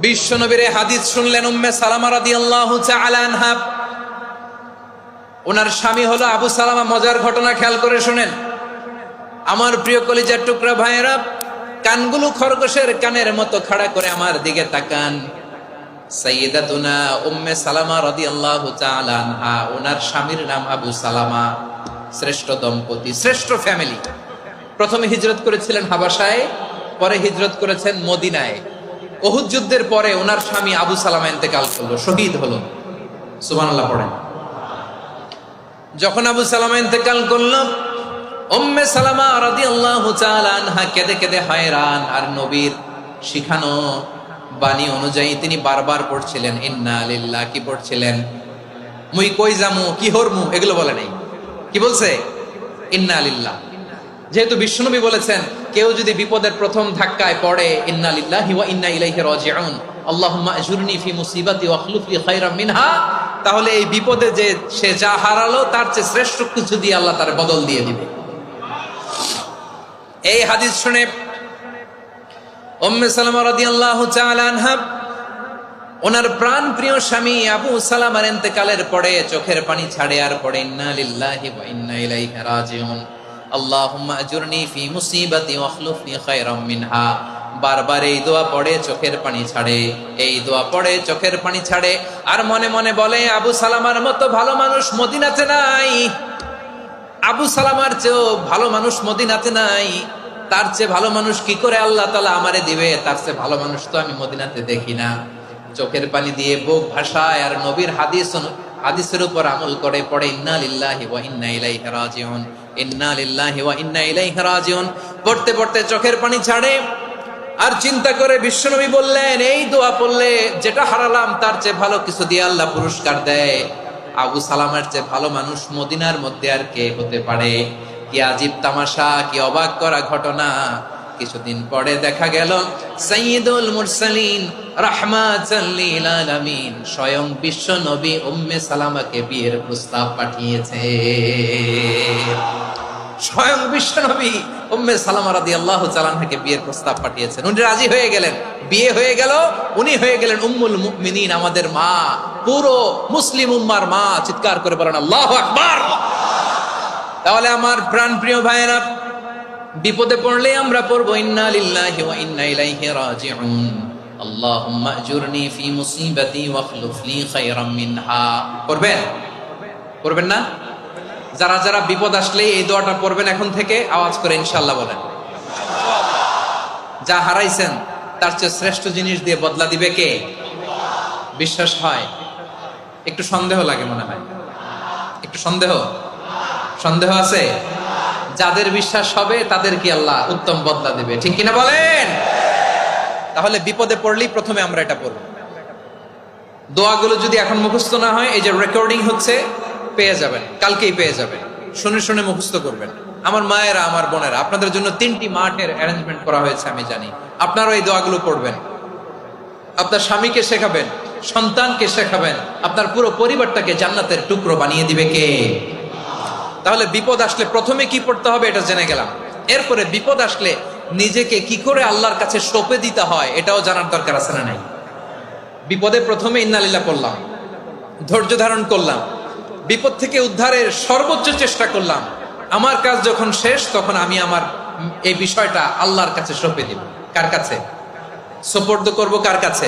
বিশ্ব নবীর হাদিস শুনলেন উম্মে সালামা রাদিয়াল্লাহু তাআলা আনহা। ওনার স্বামী হলো আবু সালামা। মজার ঘটনা খেয়াল করে শুনেন আমার প্রিয় কলিজার টুকরা ভাইয়েরা, কানগুলো খরগোশের কানের মতো খাড়া করে আমার দিকে তাকান। সাইয়্যিদাতুনা উম্মে সালামা রাদিয়াল্লাহু তাআলা আনহা, ওনার স্বামীর নাম আবু সালামা। শ্রেষ্ঠ দম্পতি, শ্রেষ্ঠ ফ্যামিলি। প্রথমে হিজরত করেছিলেন হাবাসায়, পরে হিজরত করেছেন মদিনায়। উহুদ যুদ্ধের পরে ওনার স্বামী আবু সালামা ইন্তেকাল করলো, শহীদ হলো। সুবহানাল্লাহ পড়েন। যখন আবু সালামা ইন্তেকাল করলো, উম্মে সালামা রাদিয়াল্লাহু তাআলা আনহা কেঁদে কেঁদে হয়রান। আর নবীর শিখানো বাণী অনুযায়ী তিনি বারবার পড়ছিলেন ইন্না লিল্লাহ। কি পড়ছিলেন? মুই কই যামু, কি হরমু, এগুলো বলে নাই। কি বলছে? ইন্না লিল্লাহ। যেহেতু বিশ্বনবী বলেছেন কেউ যদি বিপদের প্রথম ধাক্কায় পড়ে ইন্না লিল্লাহি ওয়া ইন্না ইলাইহি রাজিউন, আল্লাহুম্মা আজুরনি ফি মুসিবাতি ওয়া আখলুফ লি খায়রাম মিনহা, তাহলে এই বিপদে যে সে যা হারালো তার চেয়ে শ্রেষ্ঠ কিছু দিয়ে আল্লাহ তার বদল দিয়ে দিবে। এই হাদিস শুনে উম্মে সালামা রাদিয়াল্লাহু তাআলা আনহা ওনার প্রাণ প্রিয় স্বামী আবু সালামার ইন্তেকালের পরে চোখের পানি ছাড়ে আর পড়ে ইন্না লিল্লাহি ওয়া ইন্না ইলাইহি রাজিউন, আল্লাহুম্মা আজুরনি ফি মুসিবাতি ওয়া আখলুফ লি খায়রাম মিনহা। বারবার এই দোয়া পড়ে চোখের পানি ছাড়ে, এই দোয়া পড়ে চোখের পানি ছাড়ে। আর মনে মনে বলে আবু সালামার মতো ভালো মানুষ মদিনাতে নাই, আবু সালামার চেয়েও ভালো মানুষ মদিনাতে নাই। তার চেয়ে ভালো মানুষ কি করে আল্লাহ তাআলা আমারে দিবে? তার চেয়ে ভালো মানুষ তো আমি মদিনাতে দেখি না। চোখের পানি দিয়ে বুক ভাসায় আর নবীর হাদিসের উপর আমল করে পড়ে ইন্না লিল্লাহি ওয়া ইন্না ইলাইহি রাজিউন, ইন্না লিল্লাহি ওয়া ইন্না ইলাইহি রাজিউন। পড়তে পড়তে চোখের পানি ছাড়ে আর চিন্তা করে বিশ্বনবী বললেন এই দোয়া পড়লে যেটা হারালাম তার চেয়ে ভালো কিছু দিয়ে আল্লাহ পুরস্কার দেয়। আবু সালামার চেয়ে ভালো মানুষ মদিনার মধ্যে আর কে হতে পারে? কি আজীব তামাশা, কি অবাক করা ঘটনা। কিছুদিন পরে দেখা গেল সাইয়্যিদুল মুরসালিন রাহমাতাল লিল আলামিন স্বয়ং বিশ্ব নবী উম্মে সালামাকে বিয়ের প্রস্তাব পাঠিয়েছে। স্বয়ং বিশ্ব নবী উম্মে সালামা রাদিয়াল্লাহু তাআলা আনহাকে বিয়ের প্রস্তাব পাঠিয়েছেন। উনি রাজি হয়ে গেলেন, বিয়ে হয়ে গেল। উনি হয়ে গেলেন উম্মুল মুমিনিন, আমাদের মা, পুরো মুসলিম উম্মার মা। চিৎকার করে বলেন আল্লাহু আকবার। তাহলে আমার প্রাণ প্রিয় ভাইয়েরা, বিপদে পড়লে আমরা পড়বো ইন্না লিল্লাহি ওয়া ইন্না ইলাইহি রাজিউন, আল্লাহুম্মা আজুরনি ফি মুসিবাতি ওয়া আখলুফ লি খায়রাম মিনহা। পড়বেন? পড়বেন না? যারা যারা বিপদ আসলে এই দোয়াটা পড়বেন এখন থেকে আওয়াজ করে ইনশাআল্লাহ বলেন। যা হারাইছেন তার চেয়ে শ্রেষ্ঠ জিনিস দিয়ে বদলা দিবে কে? বিশ্বাস হয়? একটু সন্দেহ লাগে মনে হয়, একটু সন্দেহ আছে? যাদের বিশ্বাস হবে তাদের কি আল্লাহ উত্তম বদলা দিবে, ঠিক কিনা বলেন? তাহলে বিপদে পড়লেই প্রথমে আমরা এটা পড়ব। দোয়াগুলো যদি এখন মুখস্থ না হয়, এই যে রেকর্ডিং হচ্ছে, পেয়ে যাবেন, কালকেই পেয়ে যাবেন। শুনে শুনে মুখস্থ করবেন। আমার মায়েরা, আমার বোনেরা, আপনাদের জন্য 3টি মাঠের অ্যারেঞ্জমেন্ট করা হয়েছে, আমি জানি। আপনারাও এই দোয়াগুলো পড়বেন, আপনার স্বামীকে শেখাবেন, সন্তানকে শেখাবেন, আপনার পুরো পরিবারটাকে জান্নাতের টুকরো বানিয়ে দিবে কে? তাহলে বিপদ আসলে প্রথমে কি পড়তে হবে এটা জেনে গেলাম। এরপরে বিপদ আসলে নিজেকে কি করে আল্লাহর কাছে সঁপে দিতে হয় এটাও জানার দরকার আছে না নাই? বিপদে প্রথমে ইন্না লিল্লাহ পড়লাম, ধৈর্য ধারণ করলাম, বিপদ থেকে উদ্ধারের সর্বোচ্চ চেষ্টা করলাম। আমার কাজ যখন শেষ তখন আমি আমার এই বিষয়টা আল্লাহর কাছে সঁপে দিব। কার কাছে সোপর্দ করব? কার কাছে?